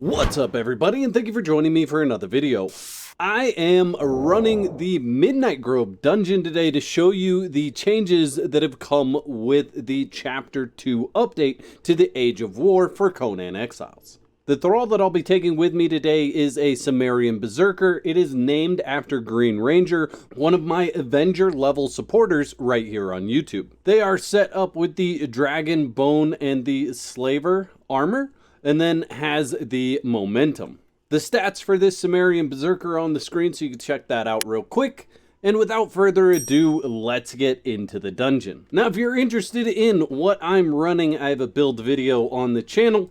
What's up everybody, and thank you for joining me for another video. I am running the Midnight Grove dungeon today to show you the changes that have come with the Chapter 2 update to the Age of War for Conan Exiles. The thrall that I'll be taking with me today is a Cimmerian Berserker. It is named after Green Ranger, one of my Avenger level supporters right here on YouTube. They are set up with the Dragon Bone and the Slaver armor, and then has the momentum. The stats for this Cimmerian Berserker are on the screen, so you can check that out real quick. And without further ado, let's get into the dungeon. Now, if you're interested in what I'm running, I have a build video on the channel,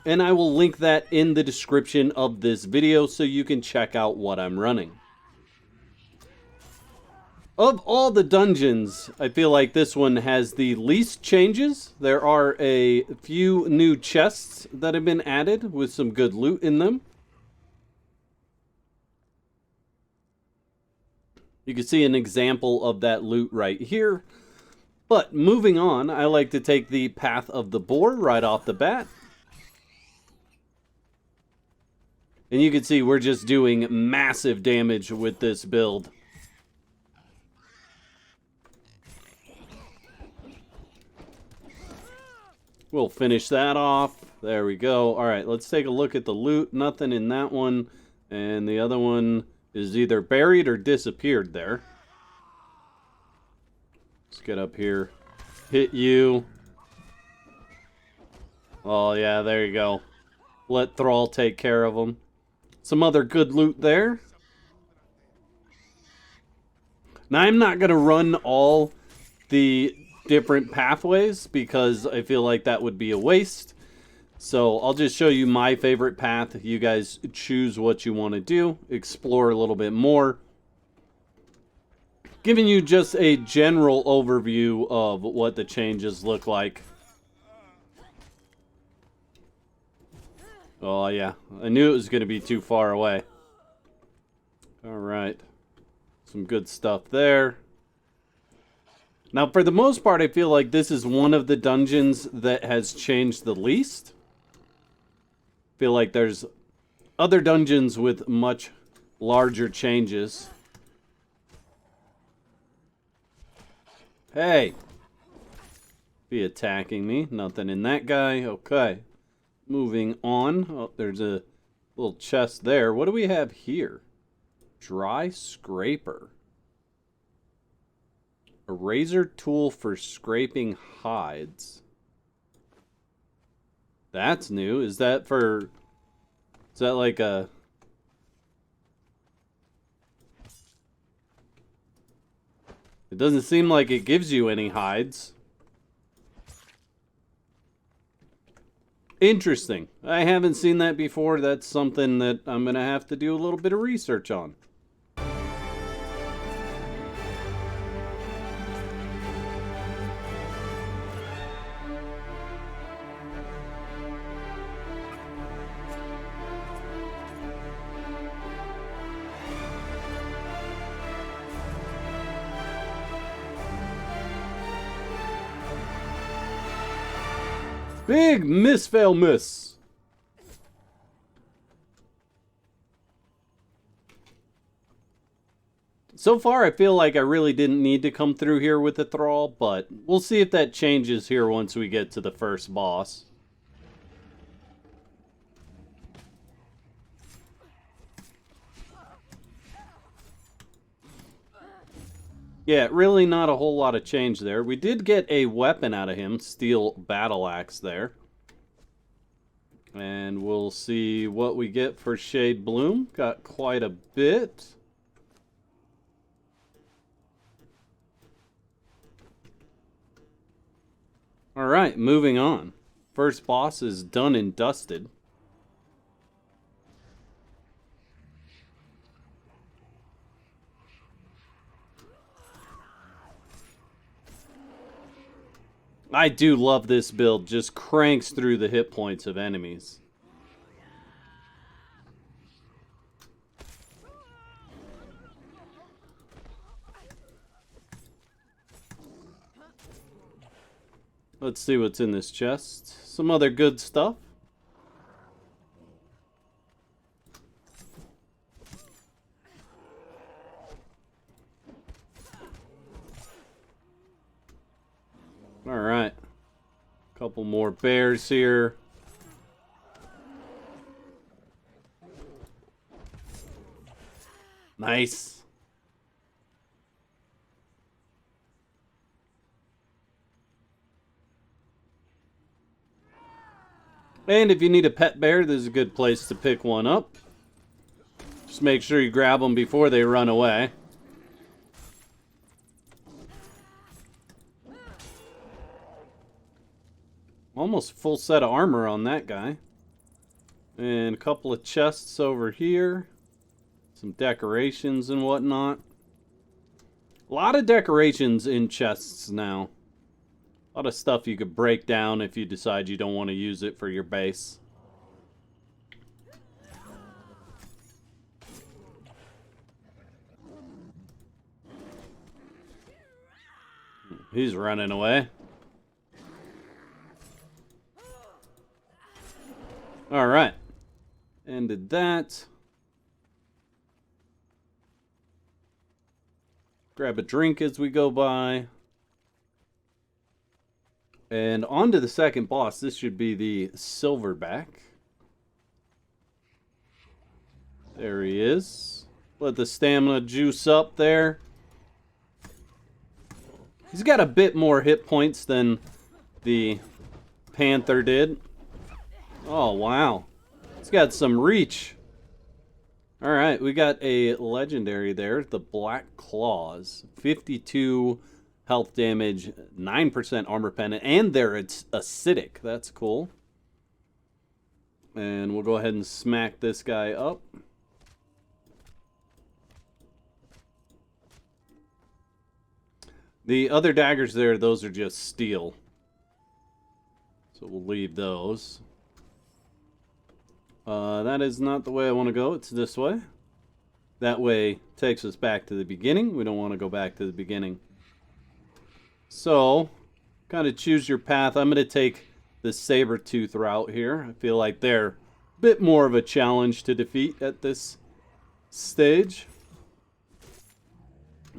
and I will link that in the description of this video so you can check out what I'm running. Of all the dungeons, I feel like this one has the least changes. There are a few new chests that have been added with some good loot in them. You can see an example of that loot right here. But moving on, I like to take the Path of the Boar right off the bat. And you can see we're just doing massive damage with this build. We'll finish that off. There we go. All right, let's take a look at the loot. Nothing in that one. And the other one is either buried or disappeared there. Let's get up here. Hit you. Oh, yeah, there you go. Let Thrall take care of them. Some other good loot there. Now, I'm not going to run all the different pathways because I feel like that would be a waste. So I'll just show you my favorite path. You guys choose what you want to do, explore a little bit more. Giving you just a general overview of what the changes look like. Oh yeah, I knew it was going to be too far away. All right, some good stuff there. Now, for the most part, I feel like this is one of the dungeons that has changed the least. I feel like there's other dungeons with much larger changes. Hey! Be attacking me. Nothing in that guy. Okay. Moving on. Oh, there's a little chest there. What do we have here? Dry scraper. A razor tool for scraping hides. That's new. Is that for... Is that like a... It doesn't seem like it gives you any hides. Interesting. I haven't seen that before. That's something that I'm going to have to do a little bit of research on. Big miss, fail, miss. So far, I feel like I really didn't need to come through here with the thrall, but we'll see if that changes here once we get to the first boss. Yeah, really not a whole lot of change there. We did get a weapon out of him, steel battle axe there. And we'll see what we get for Shade Bloom. Got quite a bit. Alright, moving on. First boss is done and dusted. I do love this build, just cranks through the hit points of enemies. Let's see what's in this chest. Some other good stuff. Couple more bears here. Nice. And if you need a pet bear, this is a good place to pick one up. Just make sure you grab them before they run away. Almost full set of armor on that guy. And a couple of chests over here. Some decorations and whatnot. A lot of decorations in chests now. A lot of stuff you could break down if you decide you don't want to use it for your base. He's running away. Alright. Ended that. Grab a drink as we go by. And on to the second boss. This should be the silverback. There he is. Let the stamina juice up there. He's got a bit more hit points than the panther did. Oh, wow. He's got some reach. Alright, we got a legendary there. The Black Claws. 52 health damage, 9% armor pendant, and it's acidic. That's cool. And we'll go ahead and smack this guy up. The other daggers there, those are just steel. So we'll leave those. That is not the way I want to go. It's this way. That way takes us back to the beginning. We don't want to go back to the beginning. So, kind of choose your path. I'm going to take the saber-tooth route here. I feel like they're a bit more of a challenge to defeat at this stage.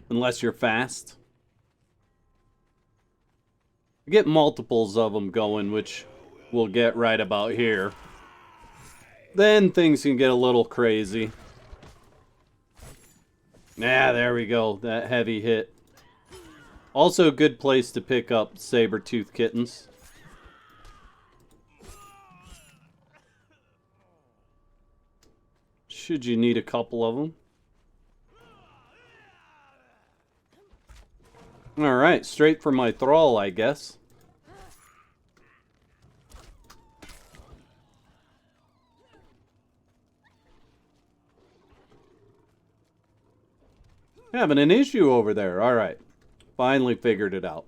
Unless you're fast. Get multiples of them going, which we'll get right about here. Then things can get a little crazy. Ah, there we go. That heavy hit. Also a good place to pick up saber-tooth kittens. Should you need a couple of them. Alright, straight for my thrall, I guess. Having an issue over there. Alright. Finally figured it out.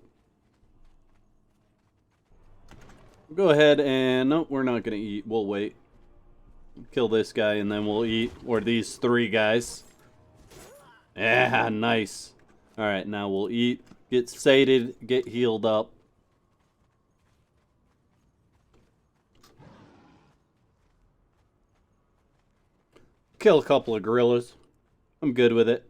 Go ahead and... No, we're not going to eat. We'll wait. Kill this guy and then we'll eat. Or these three guys. Yeah, nice. Alright, now we'll eat. Get sated. Get healed up. Kill a couple of gorillas. I'm good with it.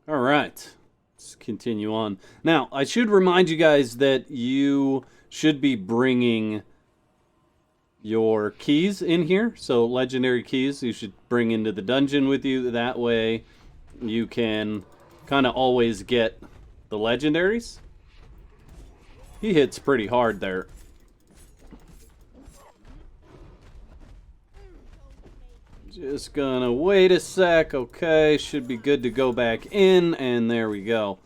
Alright, let's continue on. Now, I should remind you guys that you should be bringing your keys in here. So, legendary keys you should bring into the dungeon with you. That way, you can kind of always get the legendaries. He hits pretty hard there. Just gonna wait a sec. Okay, should be good to go back in, and there we go.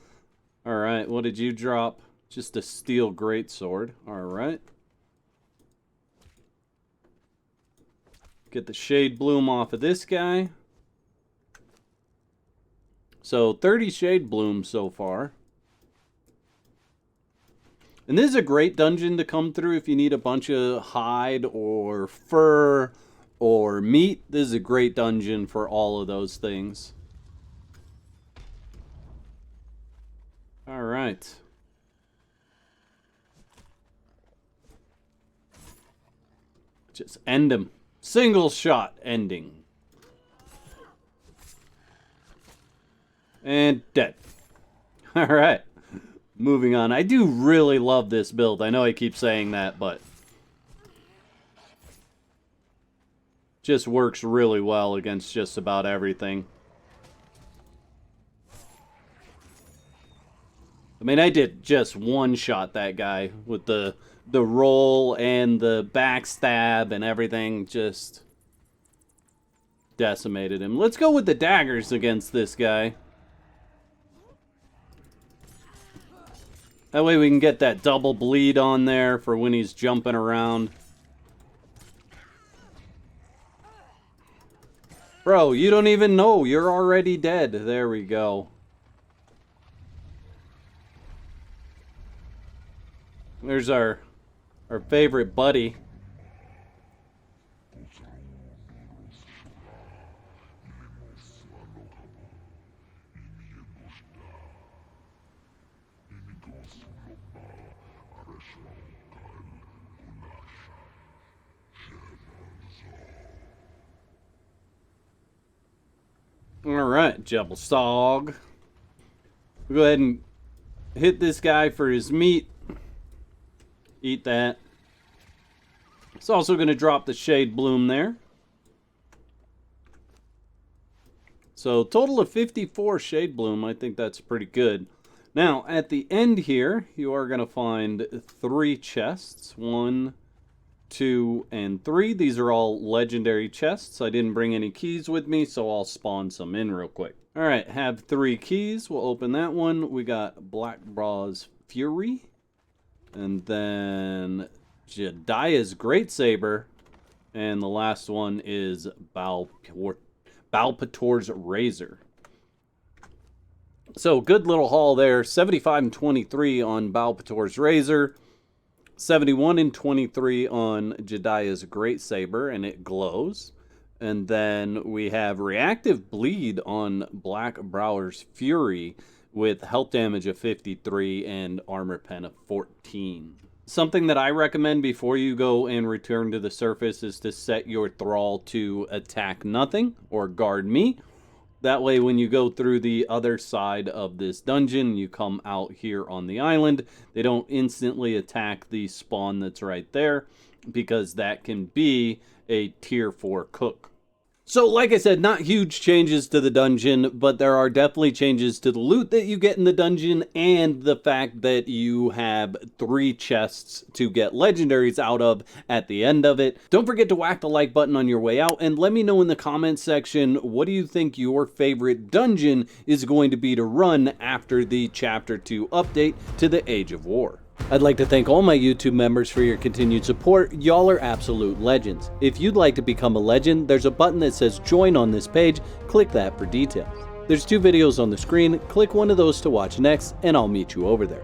Alright, what did you drop? Just a steel greatsword. Alright. Get the shade bloom off of this guy. So 30 shade bloom so far. And this is a great dungeon to come through if you need a bunch of hide or fur or meat. This is a great dungeon for all of those things. Alright. Just end him. Single shot ending. And dead. Alright. Moving on. I do really love this build. I know I keep saying that, but just works really well against just about everything. I mean, I did just one-shot that guy with the roll and the backstab and everything. Just decimated him. Let's go with the daggers against this guy. That way we can get that double bleed on there for when he's jumping around. Bro, you don't even know. You're already dead. There we go. There's our favorite buddy. Alright, Jebel Sog. We'll go ahead and hit this guy for his meat. Eat that. It's also going to drop the Shade Bloom there. So total of 54 Shade Bloom. I think that's pretty good. Now, at the end here, you are going to find 3 chests. 1, 2, and 3. These are all legendary chests. I didn't bring any keys with me, so I'll spawn some in real quick. Alright, have 3 keys. We'll open that one. We got Black Braw's Fury. And then Jediah's Great Saber. And the last one is Balpator's Razor. So, good little haul there. 75 and 23 on Balpator's Razor. 71 and 23 on Jediah's Great Saber, and it glows. And then we have Reactive Bleed on Black Brawler's Fury with health damage of 53 and armor pen of 14. Something that I recommend before you go and return to the surface is to set your thrall to attack nothing or guard me. That way when you go through the other side of this dungeon, you come out here on the island, they don't instantly attack the spawn that's right there, because that can be a tier 4 cook. So like I said, not huge changes to the dungeon, but there are definitely changes to the loot that you get in the dungeon and the fact that you have 3 chests to get legendaries out of at the end of it. Don't forget to whack the like button on your way out and let me know in the comments section, what do you think your favorite dungeon is going to be to run after the Chapter 2 update to the Age of War? I'd like to thank all my YouTube members for your continued support. Y'all are absolute legends. If you'd like to become a legend, there's a button that says join on this page. Click that for details. There's 2 videos on the screen. Click one of those to watch next, and I'll meet you over there.